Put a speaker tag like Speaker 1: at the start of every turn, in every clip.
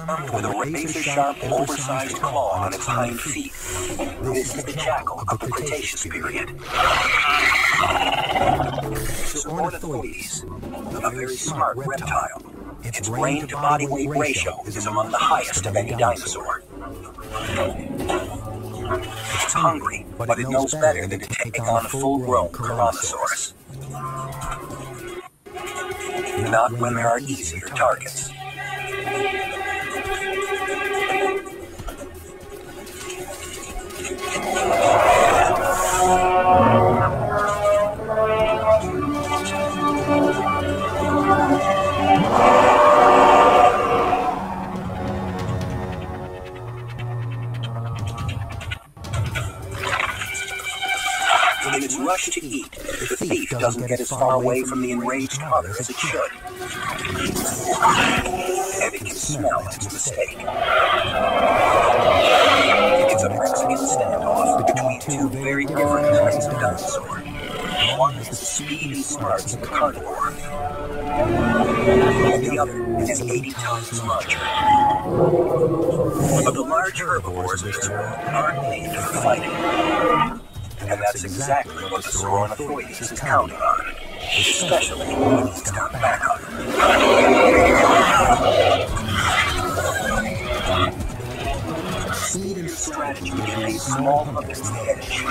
Speaker 1: with a razor-sharp, oversized claw on its hind feet. This is the jackal of the Cretaceous period. Ornithoides, a very smart reptile. Its brain-to-body weight ratio is among the highest of any dinosaur. It's hungry, but it knows better than to take on a full-grown Tyrannosaurus. Not when there are easier targets. In its rush to eat, the thief doesn't get as far away from the enraged mother as it should. And it can smell its mistake. It's a Mexican standoff between two very different kinds of dinosaur. One is the speed and smarts of the carnivore, and the other is 80 times larger. But the large herbivores in this world aren't made for fighting. And that's exactly what the Ornithoides is counting on, especially when he's got backup. Speed and strategy give these small hunters the edge.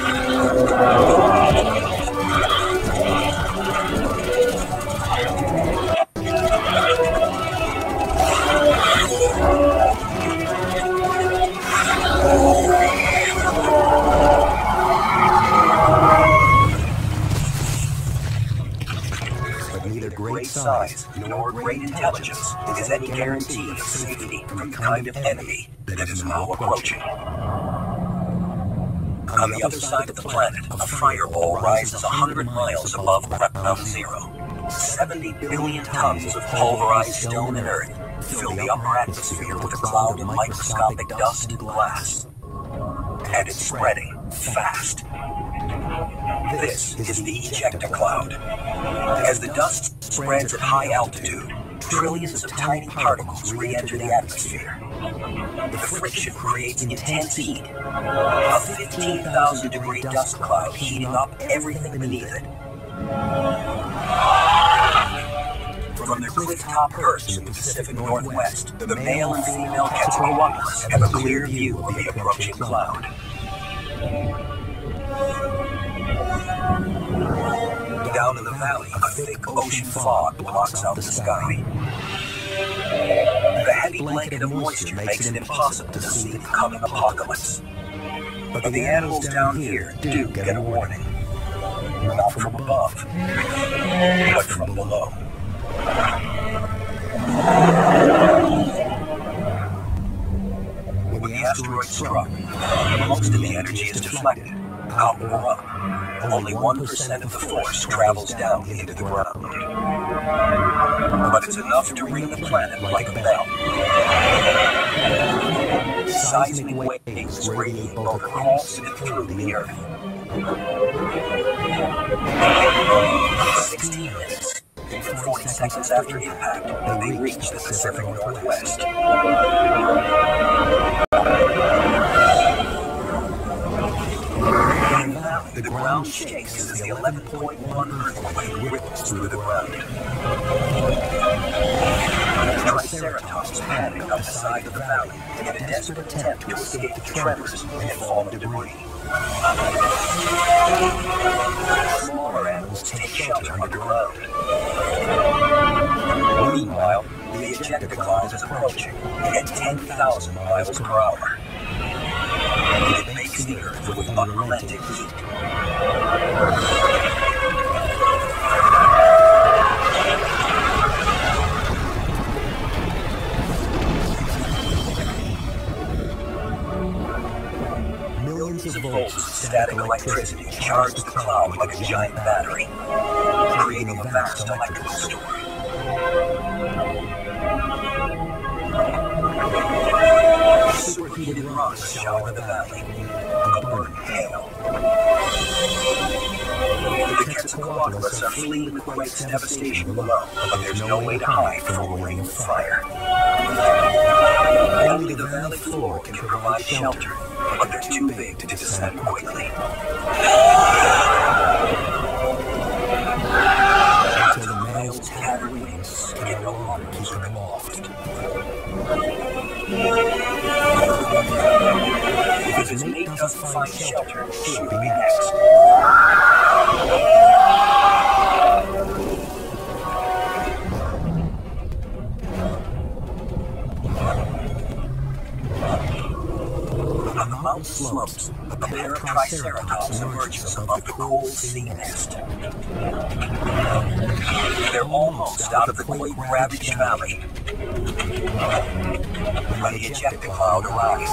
Speaker 1: Great size nor great intelligence is any guarantee of safety from the kind of enemy that is now approaching. On the other side of the planet, a fireball rises 100 miles above ground zero. 70 billion tons of pulverized stone and earth fill the upper atmosphere with a cloud of microscopic dust and glass. And it's spreading fast. This is the ejecta cloud. As the dust spreads at high altitude, trillions of tiny particles re-enter the atmosphere. The friction creates intense heat. A 15,000-degree dust cloud heating up everything beneath it. From their cliff-top perch in the Pacific Northwest, the male and female Quetzalcoatlus have a clear view of the approaching cloud. Down in the valley, a thick ocean fog blocks out the sky. The heavy blanket of moisture makes it impossible to see the coming apocalypse. But the animals down here do get a warning. Not from above, but from below. When the asteroid struck, most of the energy is deflected, out or up. Only 1% of the force travels down into the ground. But it's enough to ring the planet like a bell. Seismic waves radiate both across and through the Earth. 16 minutes and 40 seconds after impact, they reach the Pacific Northwest. The ground shakes as the 11.1 earthquake ripples through the ground. Triceratops panic up the side of the valley in a desperate attempt to escape the tremors and fall to debris. Smaller animals take shelter underground. Meanwhile, the ejecta cloud is approaching at 10,000 miles per hour. It makes the Earth with unrelenting heat. Millions of volts of static electricity charge the cloud like a giant battery, creating a vast electrical storm. Superheated rocks shower the valley, a burning hail. The Quetzalcoatlus are fleeing the quake's devastation below, but there's no way to hide from a ring of fire. Only the valley floor can provide shelter, but they're too big to descend quickly. Until the male's tattered wings can no longer keep them aloft. If his mate doesn't find shelter, she will be next. On the mountain slopes, a pair of triceratops emerges above the cold sea nest. They're almost out of the quake-ravaged valley when the ejecta cloud arrives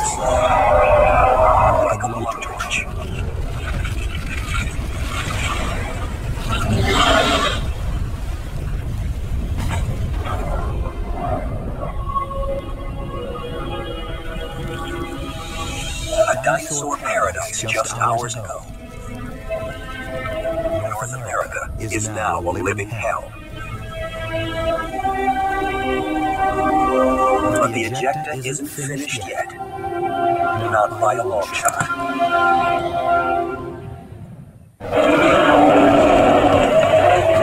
Speaker 1: like a blowtorch. A dinosaur paradise just hours ago. North America is now a living hell. But the ejecta isn't finished yet. Not by a long shot.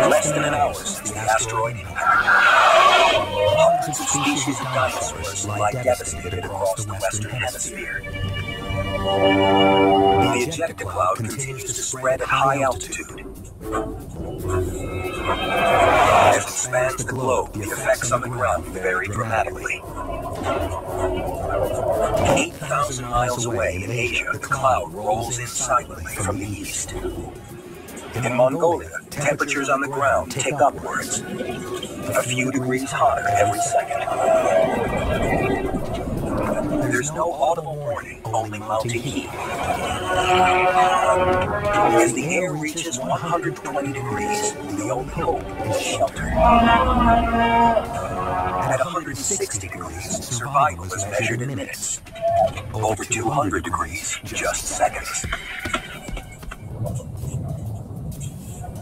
Speaker 1: Less than an hour since the asteroid impact. Hundreds of species of dinosaurs lie devastated across the Western Hemisphere. The ejecta cloud continues to spread at high altitude. As it spans the globe, the effects on the ground vary dramatically. 8,000 miles away in Asia, the cloud rolls in silently from the east. In Mongolia, temperatures on the ground tick upwards, a few degrees hotter every second. There's no audible warning, only mounting heat. As the air reaches 120 degrees, the only hope is shelter. At 160 degrees, survival is measured in minutes. Over 200 degrees, just seconds.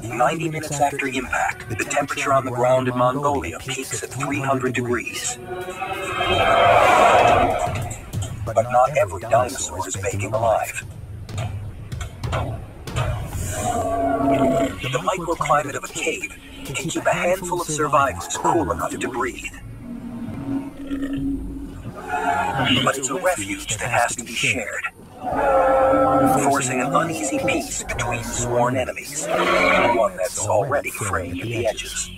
Speaker 1: 90 minutes after impact, the temperature on the ground in Mongolia peaks at 300 degrees. But not every dinosaur is making alive. The microclimate of a cave can keep a handful of survivors cool enough to breathe. But it's a refuge that has to be shared, forcing an uneasy peace between sworn enemies, one that's already frayed at the edges.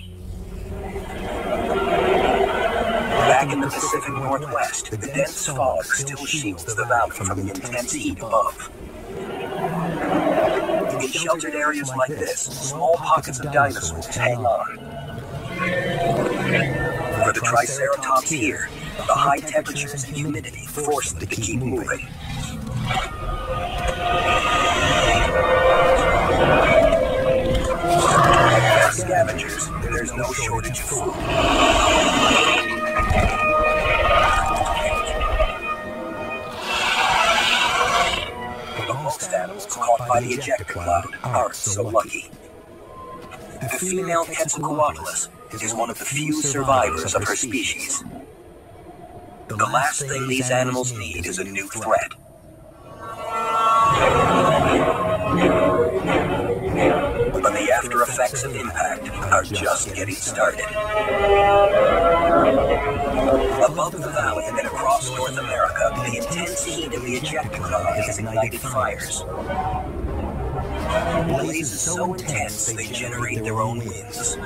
Speaker 1: Back in the Pacific Northwest, the dense fog still shields the valley from the intense heat above. In sheltered areas like this, small pockets of dinosaurs hang on. For the triceratops here, the high temperatures and humidity force them to keep moving. As scavengers, there's no shortage of food. But most animals caught by the ejecta cloud aren't so lucky. The female Quetzalcoatlus is one of the few survivors of her species. The last thing these animals need is a new threat. But the after effects of impact are just getting started. Above the valley and across North America, the intense heat of the ejecta cloud has ignited fires. Blazes so intense they generate their own winds.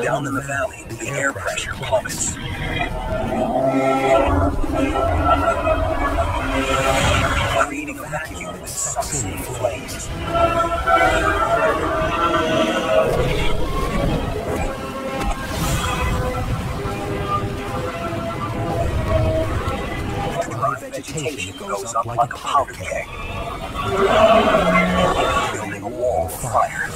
Speaker 1: Down in the valley, the air pressure plummets. Creating a vacuum that sucks in flames. The dry vegetation goes up like a powder keg, building a wall of fire.